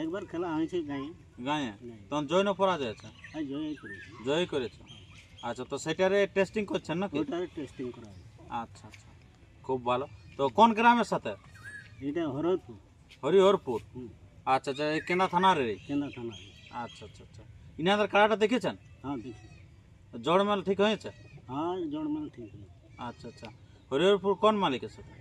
একবার খেলা হয়েছে গাঁয়ে। গাঁয়ে তখন জয় না পরাজয় আছে? আর জয়ই করেছে। জয় করেছে। আচ্ছা, তো সেটারে টেস্টিং করছেন নাকি? ওটার টেস্টিং করা হয়। আচ্ছা আচ্ছা, খুব ভালো। তো কোন গ্রামের সাথে? এটা হরদপুর। হরিহরপুর। হুম। আচ্ছা আচ্ছা, এই কেনা থানার? কেন্দ্রা থানা। আচ্ছা আচ্ছা আচ্ছা, ইনাদের খেলাটা দেখেছেন? হ্যাঁ দেখি। জড়মেল ঠিক হয়েছে? হ্যাঁ জড়মেল ঠিক আছে। আচ্ছা আচ্ছা, হরিহরপুর কোন মালিকের সাথে?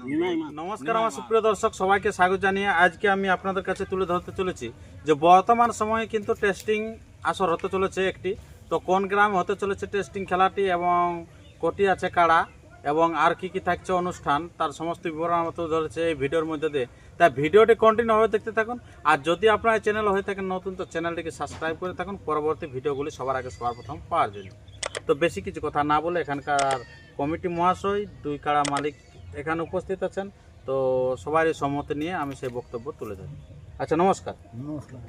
নিমাই মা। নমস্কার আমার সুপ্রিয় দর্শক, সবাইকে স্বাগত জানিয়ে আজকে আমি আপনাদের কাছে তুলে ধরতে চলেছি যে বর্তমান সময়ে কিন্তু টেস্টিং আসর হতে চলেছে একটি। তো কোন গ্রামে হতে চলেছে টেস্টিং খেলাটি এবং কোটি আছে কাড়া এবং আর কি কি থাকছে অনুষ্ঠান, তার সমস্ত বিবরণ মতো ধরেছে এই ভিডিওর মধ্যে দিয়ে। তাই ভিডিওটি কন্টিনিউভাবে দেখতে থাকুন। আর যদি আপনার চ্যানেল হয়ে থাকেন নতুন, তো চ্যানেলটিকে সাবস্ক্রাইব করে থাকুন পরবর্তী ভিডিওগুলি সবার আগে সবার প্রথম পাওয়ার জন্য। তো বেশি কিছু কথা না বলে এখানকার কমিটি মহাশয়, দুই কাড়া মালিক এখানে উপস্থিত আছেন, তো সবারই সম্মতি নিয়ে আমি সেই বক্তব্য তুলে ধরি। আচ্ছা নমস্কার। নমস্কার।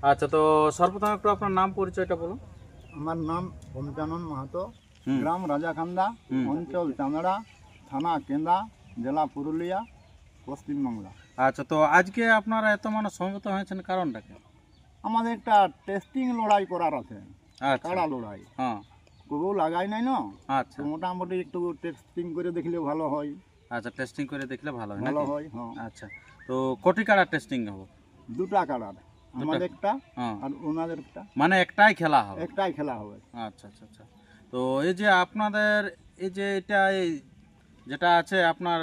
আচ্ছা, তো সর্বপ্রথম একটু আপনার নাম পরিচয়টা বলুন। আমার নাম পঞ্চানন মাহাতো, হুম। গ্রাম রাজাখান্দা, হুম। অঞ্চল চাঁদড়া, থানা কেন্দা, জেলা পুরুলিয়া, পশ্চিমবাংলা। আচ্ছা, তো আজকে আপনারা এত মানুষ সমবেত হয়েছেন কারণটা কি? আমাদের একটা টেস্টিং লড়াই করার আছে, আচ্ছা। কাড়া লড়াই। হ্যাঁ। কেউ লাগাই নাই না, আচ্ছা তো মোটামুটি একটু টেস্টিং করে দেখলে ভালো হয়। আচ্ছা, টেস্টিং করে দেখলে ভালো হয় ভালো নাকি? হয়, হ্যাঁ। আচ্ছা, তো কোটি কাড়া টেস্টিং হবে? দুটা কাড়ার, আমাদের একটা হ্যাঁ, আর ওনাদের একটা, মানে একটাই খেলা হবে? একটাই খেলা হবে। আচ্ছা আচ্ছা আচ্ছা, তো এই যে আপনাদের এই যে এটা এই যেটা আছে আপনার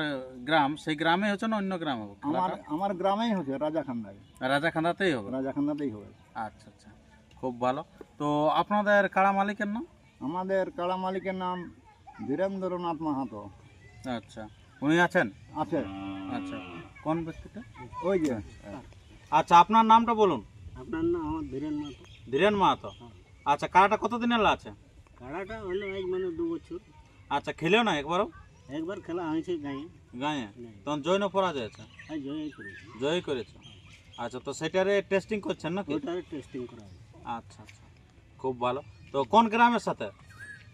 গ্রাম, সেই গ্রামে হচ্ছে না অন্য গ্রাম হবে আমার খেলাটা? আমার গ্রামেই হচ্ছে, রাজাখান্দায়। রাজাখান্দাতেই হবে? রাজাখান্দাতেই হবে। আচ্ছা আচ্ছা, খুব ভালো। তো আপনাদের কাড়া মালিকের নাম? আমাদের কাড়া মালিকের নাম বীরেন্দ্রনাথ মাহাতো। আচ্ছা, উনি আছেন? আছে, আচ্ছা, কোন ব্যক্তিটা? ওই যে। আচ্ছা, আপনার নামটা বলুন। আপনার নাম আমার বীরেন মাহাতো। ধীরেন মাহাতো। আচ্ছা, কাড়াটা কতদিনের আছে? কাড়াটা হলো এক মানে 2 বছর। আচ্ছা, খেলেও না একবারও? একবার খেলা হয়েছে গাঁয়ে। গাঁয়ে তখন জয় না পরাজয় আছে? আর জয়ই করেছে। জয় করেছে। আচ্ছা, তো সেটারে টেস্টিং করছেন নাকি? ওটার টেস্টিং করা হয়। আচ্ছা আচ্ছা, খুব ভালো। তো কোন গ্রামের সাথে?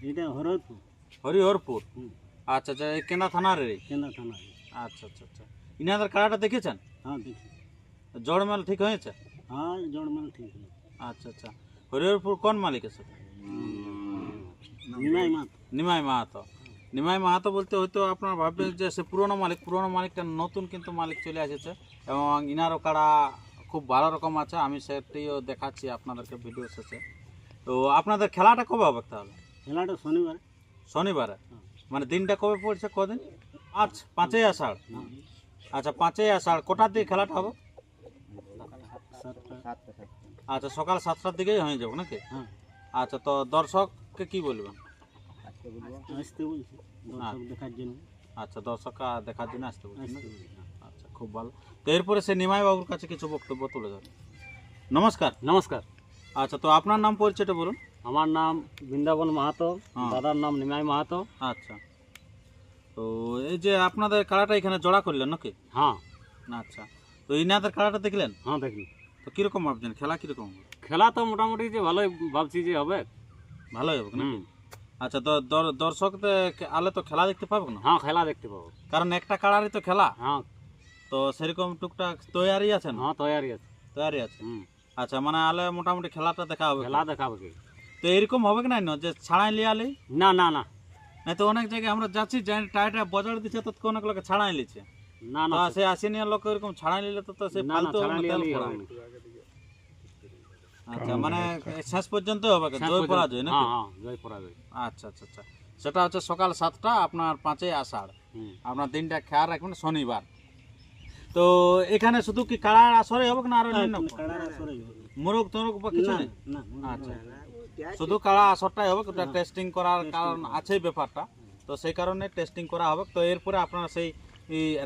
এটা হরদপুর। হরিহরপুর। হুম। আচ্ছা আচ্ছা, এই কেনা থানার? কেন্দ্রা থানা। আচ্ছা আচ্ছা আচ্ছা, ইনাদের কাড়াটা দেখেছেন? হ্যাঁ দেখি। জড়মেল ঠিক হয়েছে? হ্যাঁ জড়মেল ঠিক আছে। আচ্ছা আচ্ছা, হরিহরপুর কোন মালিকের সাথে? নিমাই মাহাতো। নিমাই মাহাতো। নিমাই মাহাতো বলতে হয়তো আপনারা ভাববেন যে সে পুরনো মালিক, পুরনো মালিকটা নতুন কিন্তু মালিক চলে এসেছে এবং ইনারও কাড়া খুব ভালো রকম আছে, আমি সেটিও দেখাচ্ছি আপনাদেরকে ভিডিও শেষে। তো আপনাদের খেলাটা কবে হবে তাহলে? খেলাটা শনিবার। শনিবারে? মানে দিনটা কবে পড়ছে, কদিন? 5ই আষাঢ়। আচ্ছা, 5ই আষাঢ় কটার দিকে খেলাটা হবে? 7টা। আচ্ছা, সকাল 7টার দিকেই হয়ে যাবে নাকি? হ্যাঁ আচ্ছা, তো দর্শককে কি বলবেন? আসতে বলছি দর্শক দেখার জন্য। আচ্ছা, দর্শক দেখার জন্য আসতে বলছেন আসতে নাকি? বলছি, হ্যাঁ। আচ্ছা, খুব ভালো। তো এরপরে সে নিমাই বাবুর কাছে কিছু বক্তব্য তুলে ধরেন। নমস্কার। নমস্কার, আচ্ছা, তো আপনার নাম পরিচয়টা বলুন। আমার নাম বৃন্দাবন মাহাতো, হ্যাঁ। দাদার নাম নিমাই মাহাতো। আচ্ছা, তো এই যে আপনাদের কাড়াটা এখানে জোড়া করলেন নাকি? হ্যাঁ আচ্ছা, তো ইনাদের কাড়াটা দেখলেন, হ্যাঁ দেখি। তো কিরকম ভাবছেন খেলা কিরকম হবে? খেলা তো মোটামুটি যে ভালোই ভাবছি যে হবে। ভালোই হবে নাকি? হুম। আচ্ছা, তো দর্শকদের আলে তো খেলা দেখতে পাবো না, হ্যাঁ খেলা দেখতে পাবো। কারণ একটা কাড়ারই তো খেলা, হ্যাঁ তো সেরকম টুকটাক তৈয়ারি আছে না? হ্যাঁ তৈরি আছে। তৈয়ারি আছে। হুম। আচ্ছা, মানে আলে মোটামুটি খেলাটা দেখা হবে। খেলা দেখাবে কি? তো এরকম হবে কি না যে ছাড়াই লিয়ালি? না না না না, তো অনেক জায়গায় আমরা যাচ্ছি টাইটা বজার দিচ্ছে, তো অনেক লোকে ছাড়াই লিছে। না তো না সে আসেনিয়ার লোক এরকম ছাড়াই নিলে তো সে না না ফালতু হবে ছাড়া না, লিয়ে তেল লিয়ে খরচ। হবে না। আচ্ছা, মানে শেষ পর্যন্ত হবে শেষ জয় পর্যন্ত- পরাজয় নাকি? হ্যাঁ হ্যাঁ জয় পরাজয়। আচ্ছা আচ্ছা আচ্ছা, সেটা হচ্ছে সকাল 7টা, আপনার 5ই আষাঢ়। হুম। আপনার দিনটা খেয়াল রাখবেন শনিবার। তো এখানে শুধু কি কাড়ার আসরে হবে না আর অন্যান্য কাড়ার আসরেই হবে। মোরগ তোরগ বা কিছু না নেই? না আচ্ছা, শুধু কাড়া আসরটাই হবে, ওটা টেস্টিং করার কারণ আছেই ব্যাপারটা, তো সেই কারণে টেস্টিং করা হবে। তো এরপরে আপনারা সেই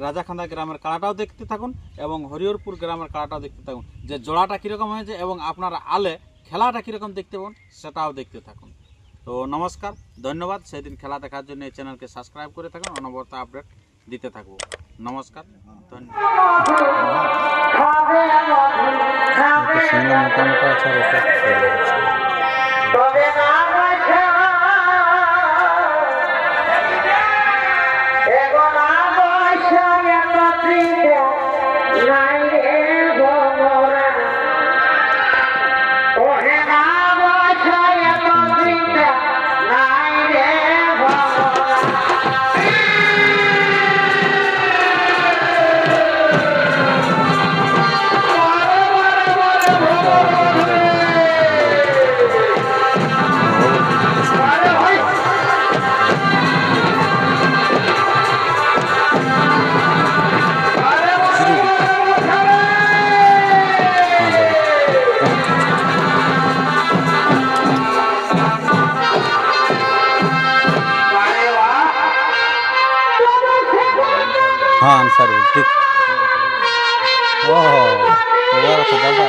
রাজাখান্দা গ্রামের কাড়াটাও দেখতে থাকুন এবং হরিহরপুর গ্রামের কাড়াটাও দেখতে থাকুন, যে জোড়াটা কীরকম হয়েছে এবং আপনারা আলে খেলাটা কীরকম দেখতে পাবেন সেটাও দেখতে থাকুন। তো নমস্কার, ধন্যবাদ। সেদিন খেলা দেখার জন্য এই চ্যানেলকে সাবস্ক্রাইব করে থাকুন, অনবরত আপডেট দিতে থাকবো। নমস্কার, ধন্যবাদ। মোটামুটি আছে। এগো না বসে এত প্রিয় নাই রে হ্যাঁ আনসার ঠিক ও ওরা তো দাদা